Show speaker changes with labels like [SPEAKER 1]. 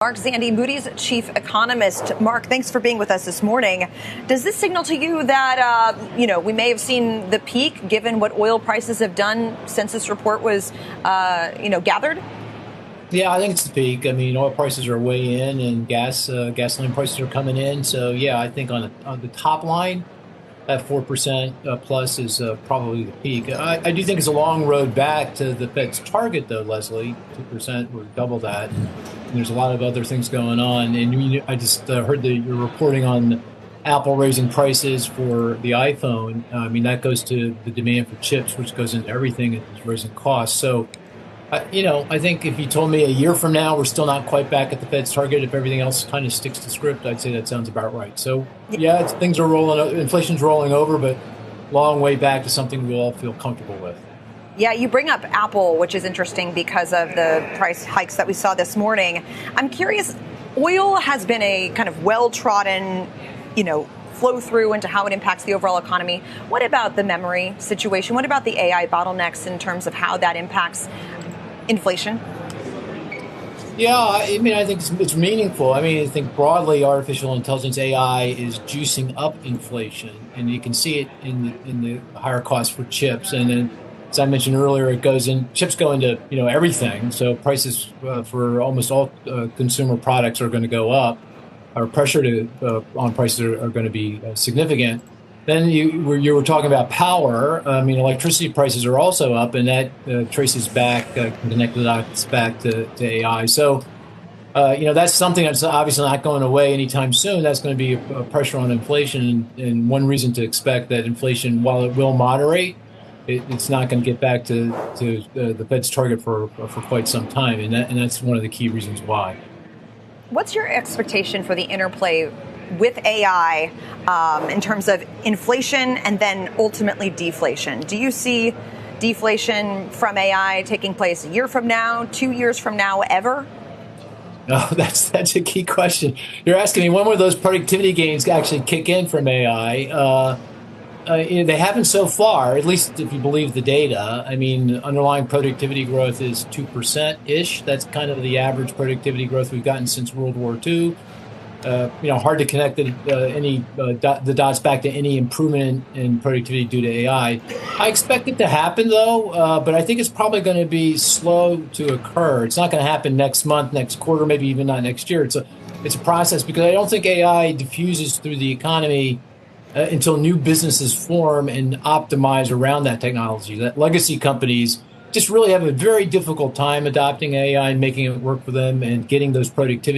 [SPEAKER 1] Mark Zandi, Moody's chief economist. Mark, thanks for being with us this morning. Does this signal to you that, we may have seen the peak given what oil prices have done since this report was, gathered?
[SPEAKER 2] Yeah, I think it's the peak. I mean, oil prices are way in, and gasoline prices are coming in. So, yeah, I think on the top line, that 4% plus is probably the peak. I do think it's a long road back to the Fed's target, though, Leslie. 2% would double that. And there's a lot of other things going on. And I just heard that you're reporting on Apple raising prices for the iPhone. I mean, that goes to the demand for chips, which goes into everything, and it's raising costs. So, I think if you told me a year from now we're still not quite back at the Fed's target, if everything else kind of sticks to script, I'd say that sounds about right. So, yeah, things are inflation's rolling over, but long way back to something we all feel comfortable with.
[SPEAKER 1] Yeah, you bring up Apple, which is interesting because of the price hikes that we saw this morning. I'm curious, oil has been a kind of well-trodden, flow through into how it impacts the overall economy. What about the memory situation? What about the AI bottlenecks in terms of how that impacts inflation?
[SPEAKER 2] Yeah, I mean, I think it's meaningful. I mean, I think broadly, artificial intelligence AI is juicing up inflation, and you can see it in the higher costs for chips. And then, as I mentioned earlier, chips go into everything. So prices for almost all consumer products are going to go up, or pressure on prices are going to be significant. Then you were talking about power. I mean, electricity prices are also up, and that traces back, connect the dots back to AI. So, that's something that's obviously not going away anytime soon. That's going to be a pressure on inflation, and one reason to expect that inflation, while it will moderate, it's not going to get back to the Fed's target for quite some time, and that's one of the key reasons why.
[SPEAKER 1] What's your expectation for the interplay with AI in terms of inflation and then ultimately deflation? Do you see deflation from AI taking place a year from now, 2 years from now, ever?
[SPEAKER 2] No, that's a key question. You're asking me when will those productivity gains actually kick in from AI? They haven't so far, at least if you believe the data. I mean, underlying productivity growth is 2%-ish. That's kind of the average productivity growth we've gotten since World War II. Hard to connect the dots back to any improvement in productivity due to AI. I expect it to happen, though, but I think it's probably going to be slow to occur. It's not going to happen next month, next quarter, maybe even not next year. It's a process, because I don't think AI diffuses through the economy until new businesses form and optimize around that technology. That legacy companies just really have a very difficult time adopting AI and making it work for them and getting those productivity